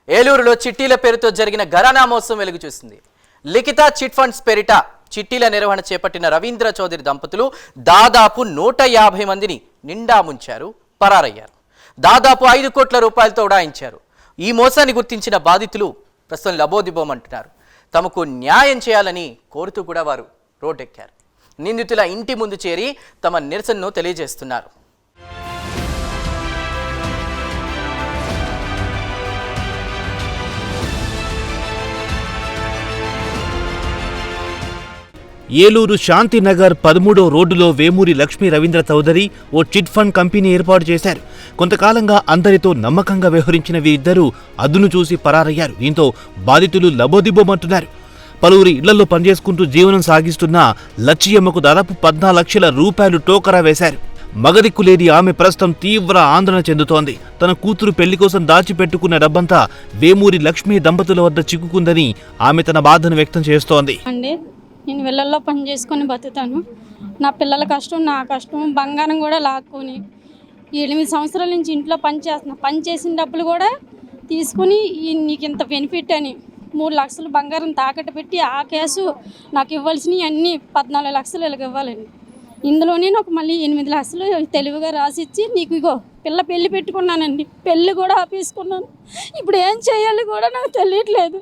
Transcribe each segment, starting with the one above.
ఏలూరులో చిట్టీల పేరుతో జరిగిన ఘరానా మోసం వెలుగు చూసింది. లిఖిత చిట్ ఫండ్స్ పేరిట చిట్టీల నిర్వహణ చేపట్టిన రవీంద్ర చౌదరి దంపతులు దాదాపు 150 మందిని నిండా ముంచారు, పరారయ్యారు. దాదాపు 5 కోట్ల రూపాయలతో ఉడాయించారు. ఈ మోసాన్ని గుర్తించిన బాధితులు ప్రస్తుతం లబోదిబోమంటున్నారు. తమకు న్యాయం చేయాలని కోరుతూ కూడా వారు రోడ్డెక్కారు. నిందితుల ఇంటి ముందు చేరి తమ నిరసనను తెలియజేస్తున్నారు. ఏలూరు శాంతినగర్ 13వ రోడ్డులో వేమూరి లక్ష్మీ రవీంద్ర చౌదరి ఓ చిట్ ఫండ్ కంపెనీ ఏర్పాటు చేశారు. కొంతకాలంగా అందరితో నమ్మకంగా వ్యవహరించిన వీరిద్దరూ అదును చూసి పరారయ్యారు. దీంతో బాధితులు లబోదిబోమంటున్నారు. పలువురి ఇళ్లలో పనిచేసుకుంటూ జీవనం సాగిస్తున్న లచ్చియమ్మకు దాదాపు 14 లక్షల రూపాయలు టోకరా వేశారు. మగదిక్కులేని ఆమె ప్రస్తుతం తీవ్ర ఆందోళన చెందుతోంది. తన కూతురు పెళ్లి కోసం దాచిపెట్టుకున్న డబ్బంతా వేమూరి లక్ష్మీ దంపతుల వద్ద చిక్కుకుందని ఆమె తన బాధను వ్యక్తం చేస్తోంది. నేను వెళ్ళల్లో పని చేసుకొని బతుకుతాను. నా పిల్లల కష్టం, నా కష్టం, బంగారం కూడా లాక్కొని 8 సంవత్సరాల నుంచి ఇంట్లో పని చేసిన డబ్బులు కూడా తీసుకుని నీకు ఇంత బెనిఫిట్ అని 3 లక్షలు బంగారం తాకట్టు పెట్టి ఆ కేసు నాకు ఇవ్వాల్సినవి అన్నీ 14 లక్షలు ఇలాగ ఇవ్వాలండి. ఇందులోనే నాకు మళ్ళీ 8 లక్షలు తెలివిగా రాసిచ్చి నీకు ఇగో పెళ్ళి పెట్టుకున్నానండి. పెళ్ళి కూడా ఆపేసుకున్నాను. ఇప్పుడు ఏం చేయాలి కూడా నాకు తెలియట్లేదు.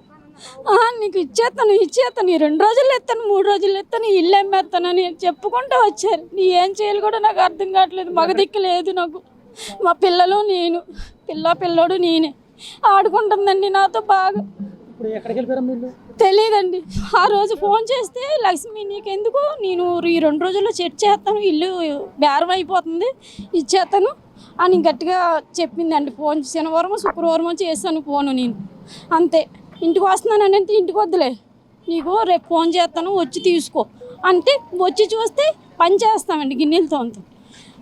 నీకు ఇచ్చేస్తాను 2 రోజులు ఎత్తాను, 3 రోజులు ఎత్తాను, ఇల్లు అమ్మేస్తానని చెప్పుకుంటూ వచ్చారు. నీ ఏం చేయాలి కూడా నాకు అర్థం కావట్లేదు. మగదిక్కు లేదు నాకు. మా పిల్లలు నేను, పిల్లోడు నేనే ఆడుకుంటుందండి నాతో బాగా. తెలియదండి. ఆ రోజు ఫోన్ చేస్తే లక్ష్మి నీకెందుకు, నేను ఈ 2 రోజుల్లో సెట్ చేస్తాను, ఇల్లు బేరం అయిపోతుంది, ఇచ్చేస్తాను అని గట్టిగా చెప్పిందండి. ఫోన్ శనివారం శుక్రవారం చేశాను ఫోను నేను. అంతే. ఇంటికి వస్తున్నానండి అంటే ఇంటికి వద్దులే, నీకు రేపు ఫోన్ చేస్తాను వచ్చి తీసుకో అంటే వచ్చి చూస్తే పని చేస్తామండి గిన్నెలతో. అంత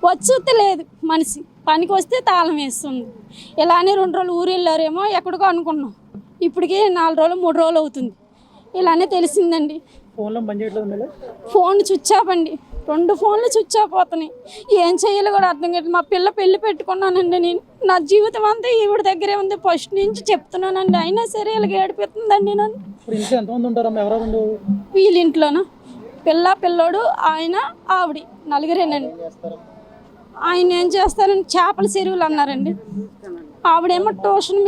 వచ్చి చూస్తే లేదు మనిషి, పనికి వస్తే తాళం వేస్తుంది. ఇలానే 2 రోజులు ఊరు వెళ్ళారేమో ఎక్కడికో అనుకున్నాం. ఇప్పటికే 4 రోజులు 3 రోజులు అవుతుంది. ఇలానే తెలిసిందండి. ఫోన్ స్విచ్ ఆఫ్ అండి. 2 ఫోన్లు స్విచ్ ఆఫ్ అవుతున్నాయి. ఏం చేయాలో కూడా అర్థం కాదు. మా పెళ్లి పెట్టుకున్నానండి నేను. నా జీవితం అంతా ఈవిడ దగ్గరే ఉంది. ఫస్ట్ నుంచి చెప్తున్నానండి. అయినా సరే ఇలాగ ఏడిపోతుందండి నన్ను. వీళ్ళ ఇంట్లోనా పిల్లోడు, ఆయన, ఆవిడ, 4రేనండి. ఆయన ఏం చేస్తారండి, చేపల చెరువులు అన్నారండి. ఆవిడేమో ట్యూషన్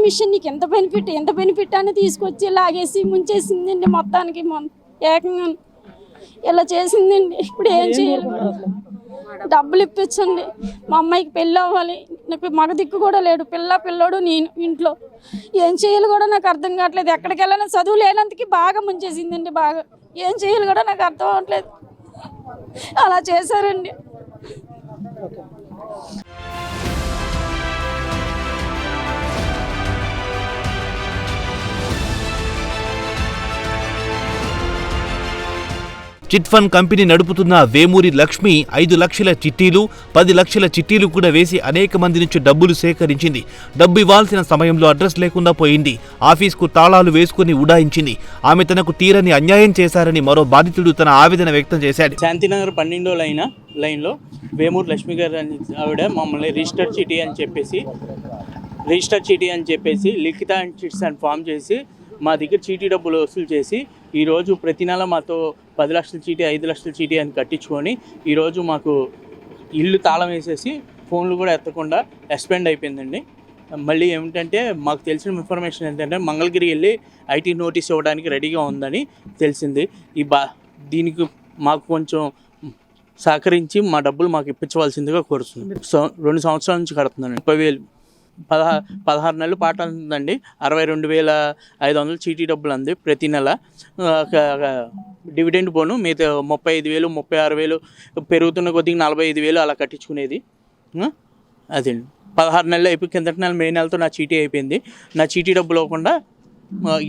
మిషన్ నీకు ఎంత బెనిఫిట్ అని తీసుకొచ్చి లాగేసి ముంచేసిందండి. మొత్తానికి ఏకంగా ఇలా చేసిందండి. ఇప్పుడు ఏం చేయాలి? డబ్బులు ఇప్పించండి. మా అమ్మాయికి పెళ్ళి అవ్వాలి. నాకు మగ దిక్కు కూడా లేడు. పిల్లోడు నేను ఇంట్లో. ఏం చేయాలి కూడా నాకు అర్థం కావట్లేదు. ఎక్కడికి వెళ్ళినా చదువు లేనందుకు బాగా ముంచేసిందండి. బాగా ఏం చేయాలి కూడా నాకు అర్థం అవ్వట్లేదు. అలా చేశారండి. చిట్ ఫండ్ కంపెనీ నడుపుతున్న వేమూరి లక్ష్మి 5 లక్షల చిట్టీలు, 10 లక్షల చిట్టీలు కూడా వేసి అనేక మంది నుంచి డబ్బులు సేకరించింది. డబ్బు ఇవ్వాల్సిన సమయంలో అడ్రస్ లేకుండా పోయింది. ఆఫీస్కు తాళాలు వేసుకుని ఉడాయించింది. ఆమె తనకు తీరని అన్యాయం చేశారని మరో బాధితుడు తన ఆవేదన వ్యక్తం చేశాడు. శాంతినగర్ 12వ లైన్లో వేమూరి లక్ష్మి గారు అని ఆవిడ మమ్మల్ని రిజిస్టర్ చీటీ అని చెప్పేసి లిఖిత అండ్ చిట్స్ అని ఫామ్ చేసి మా దగ్గర చీటీ డబ్బులు వసూలు చేసి ఈరోజు ప్రతి నెల మాతో 10 లక్షల చీటీ, 5 లక్షల చీటీ అని కట్టించుకొని ఈరోజు మాకు ఇల్లు తాళం వేసేసి ఫోన్లు కూడా ఎత్తకుండా సస్పెండ్ అయిపోయిందండి. మళ్ళీ ఏమిటంటే మాకు తెలిసిన ఇన్ఫర్మేషన్ ఏంటంటే మంగళగిరి వెళ్ళి ఐటీ నోటీస్ ఇవ్వడానికి రెడీగా ఉందని తెలిసింది. దీనికి మాకు కొంచెం సహకరించి మా డబ్బులు మాకు ఇప్పించవలసిందిగా కోరుతుంది. 2 సంవత్సరాల నుంచి కడుతున్నాను. 30,000 16 నెలలు పాట ఉందండి. 62,500 చీటీ డబ్బులు అంది ప్రతి నెల. డివిడెండ్ పోను మిగతా 35,000, 36,000 పెరుగుతున్న కొద్దిగా 45,000 అలా కట్టించుకునేది. అదండి 16 నెలలు అయిపోయి కిందటి నెల మే నెలతో నా చీటీ అయిపోయింది. నా చీటీ డబ్బులు అవ్వకుండా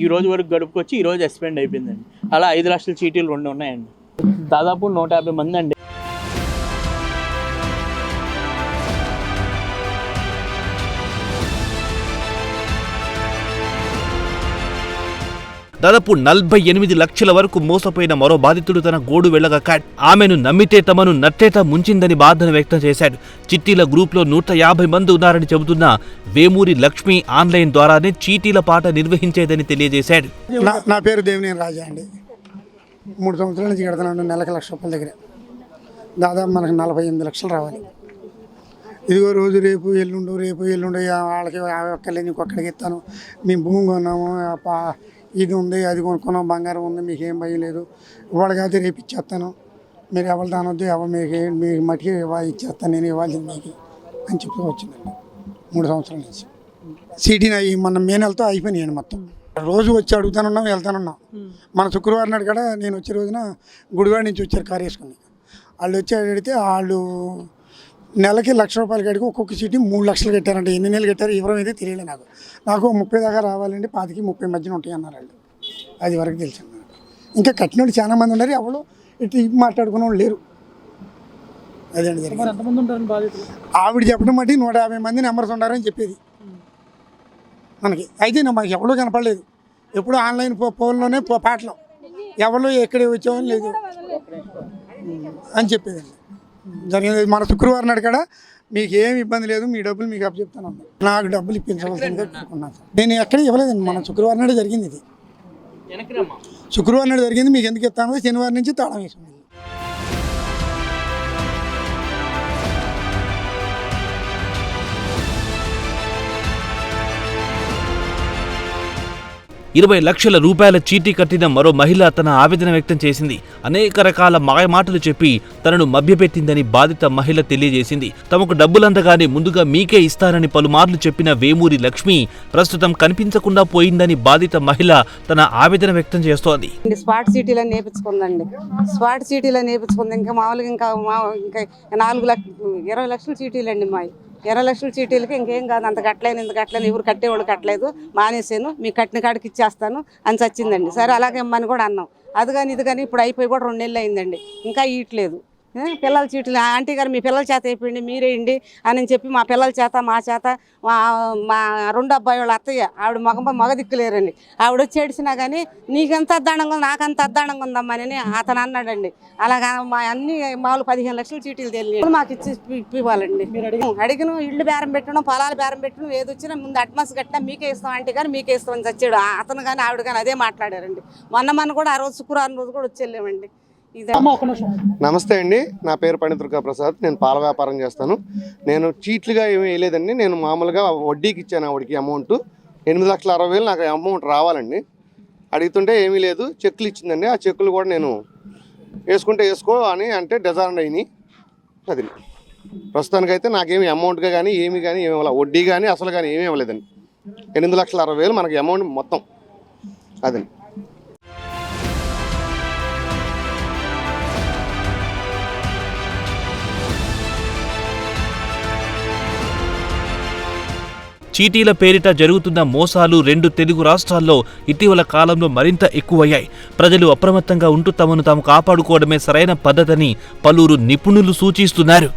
ఈ రోజు వరకు గడుపుకొచ్చి ఈరోజు సస్పెండ్ అయిపోయిందండి. అలా 5 లక్షల చీటీలు 2 ఉన్నాయండి. దాదాపు 150 మంది అండి. దాదాపు 48 లక్షల వరకు మోసపోయిన మరో బాధితుడు తన గోడు వెళ్లగక్కాడు. ఆమెను నమ్మితే తమను నట్టేట ముంచిందని బాధను వ్యక్తం చేశాడు. చిట్టీల గ్రూప్లో 150 మంది ఉన్నారని చెబుతున్న వేమూరి లక్ష్మి ఆన్లైన్ ద్వారానే చీటీల పాట నిర్వహించేదని తెలియజేశాడు. నా పేరు దేవినేని రాజా అండి. 3 సంవత్సరాల నుంచి కడుతున్నాను. నెలకు ₹1,00,000 దగ్గర దాదాపు మనకు 48 లక్షలు రావాలి. ఇదిగో రోజు రేపు ఎల్లుండు వాళ్ళకి ఒక్కళ్ళే ఇంకొకడికి ఇస్తాను, మేము భూమి కొన్నాము, ఇది ఉంది అది కొనుక్కున్నాం, బంగారం ఉంది, మీకు ఏం భయం లేదు, ఇవాళకైతే రేపు ఇచ్చేస్తాను, మీరు ఎవరు దానొద్దు, ఎవరు మీకు మట్టికి ఇచ్చేస్తాను, నేను ఇవ్వాలి మీకు అని చెప్పి వచ్చిందండి. 3 సంవత్సరాల నుంచి సిటీ మన మే నెలతో అయిపోయినాయండి మొత్తం. రోజు వచ్చి అడుగుతానున్నాం, వెళ్తానున్నాం. మన శుక్రవారం నాడు కూడా నేను వచ్చే రోజున గుడివాడ నుంచి వచ్చారు కారు వేసుకుని. వాళ్ళు వచ్చి అడిగితే వాళ్ళు నెలకి ₹1,00,000 కడిగి ఒక్కొక్క సీటు 3 లక్షలు కట్టారంటే ఎన్ని నెలలు కట్టారు ఎవరో అయితే తెలియలేదు. నాకు 30 దాకా రావాలండి, 25-30 మధ్యన ఉంటాయి అన్నారు వాళ్ళు. అది వరకు తెలిసింది. ఇంకా కట్టిన వాళ్ళు చాలా మంది ఉన్నారు, ఎవరు ఇటు మాట్లాడుకునే వాళ్ళు లేరు. అదేంటి జరిగింది. ఆవిడ చెప్పడం బట్టి 150 మంది నెంబర్స్ ఉన్నారని చెప్పేది మనకి. అయితే మాకు ఎవరో కనపడలేదు. ఎప్పుడు ఆన్లైన్ ఫోన్లోనే పాటలు, ఎవరు ఎక్కడ వచ్చేవాళ్ళు లేదు అని చెప్పేదండి జరిగింది. మన శుక్రవారం నాడు కూడా మీకు ఏమి ఇబ్బంది లేదు, మీ డబ్బులు మీకు అప్పచెప్తాను. నాకు డబ్బులు ఇప్పించవలసిందిగా కోరుకున్నాను సార్. నేను ఎక్కడ ఇవ్వలేదండి. మన శుక్రవారం నాడు జరిగింది. ఇది శుక్రవారం నాడు జరిగింది. మీకు ఎందుకు ఇస్తాను, శనివారం నుంచి తాళం వేసుకుంది. 20 లక్షల రూపాయల చీటీ కట్టిన మరో మహిళ తన ఆవేదన వ్యక్తం చేసింది. అనేక రకాల మాయమాటలు చెప్పి తనను మభ్యపెట్టిందని బాధిత మహిళ తెలియజేసింది. తమకు డబ్బులందగానే ముందుగా మీకే ఇస్తారని పలుమార్లు చెప్పిన వేమూరి లక్ష్మి ప్రస్తుతం కనిపించకుండా పోయిందని బాధిత మహిళ తన ఆవేదన వ్యక్తం చేస్తోంది. స్పాట్ సిటీలో నేర్పించుకుందండి. స్పాట్ సిటీలో నేర్పించుకుంది. ఇంకా మామూలుగా ఇంకా 20 లక్షల చీటీలు అండి మావి. 20 లక్షల చీటీలకి ఇంకేం కాదు, అంత కట్టలేను ఇంత కట్టలేను, ఎవరు కట్టేవాళ్ళు కట్టలేదు, మానేసాను, మీకు కట్టిన కాడికి ఇచ్చేస్తాను అని చచ్చిందండి. సరే అలాగే ఇమ్మని కూడా అన్నాం. అది కానీ ఇది కానీ ఇప్పుడు అయిపోయి కూడా 2 నెలలు అయిందండి, ఇంకా ఇయట్లేదు. పిల్లల చీటీలు ఆంటీ గారు మీ పిల్లల చేత అయిపోయింది మీరేయండి అని చెప్పి మా పిల్లల చేత మా చేత మా 2 అబ్బాయి వాళ్ళ అత్తయ్య ఆవిడ మగ దిక్కులేరండి. ఆవిడ వచ్చి ఏడిసినా కానీ నీకెంత అద్దానంగా ఉంది నాకంత అద్దానంగా ఉందమ్మా అని అతను అన్నాడండి. అలాగా మా అన్ని మామూలు 15 లక్షల చీటీలు తెలియదు మాకు ఇవ్వాలండి. అడిగిన ఇళ్ళు బేరం పెట్టడం, పొలాలు బేరం పెట్టడం, ఏది వచ్చినా ముందు అడ్వాన్స్ కట్టినా మీకే ఇస్తాం ఆంటీ గారు మీకే ఇస్తామని చచ్చాడు. అతను కానీ ఆవిడ కానీ అదే మాట్లాడారండి. మొన్న కూడా ఆ రోజు శుక్రవారం రోజు కూడా వచ్చేళ్ళామండి. నమస్తే అండి, నా పేరు పండితుర్గా ప్రసాద్. నేను పాల వ్యాపారం చేస్తాను. నేను చీట్లుగా ఏమీ వేయలేదండి. నేను మామూలుగా వడ్డీకి ఇచ్చాను ఆవిడకి అమౌంట్. 8,60,000 నాకు అమౌంట్ రావాలండి. అడుగుతుంటే ఏమీ లేదు, చెక్కులు ఇచ్చిందండి. ఆ చెక్కులు కూడా నేను వేసుకుంటే వేసుకో అని అంటే డిజైన్ అయినాయి. అది ప్రస్తుతానికైతే నాకేమి అమౌంట్గా కానీ ఏమీ ఇవ్వాలి, వడ్డీ కానీ అసలు కానీ ఏమీ ఇవ్వలేదండి. 8,60,000 మనకి అమౌంట్ మొత్తం అదండి. చీటీల పేరిట జరుగుతున్న మోసాలు 2 తెలుగు రాష్ట్రాల్లో ఇటీవల కాలంలో మరింత ఎక్కువయ్యాయి. ప్రజలు అప్రమత్తంగా ఉంటూ తమను తాము కాపాడుకోవడమే సరైన పద్ధతని పలువురు నిపుణులు సూచిస్తున్నారు.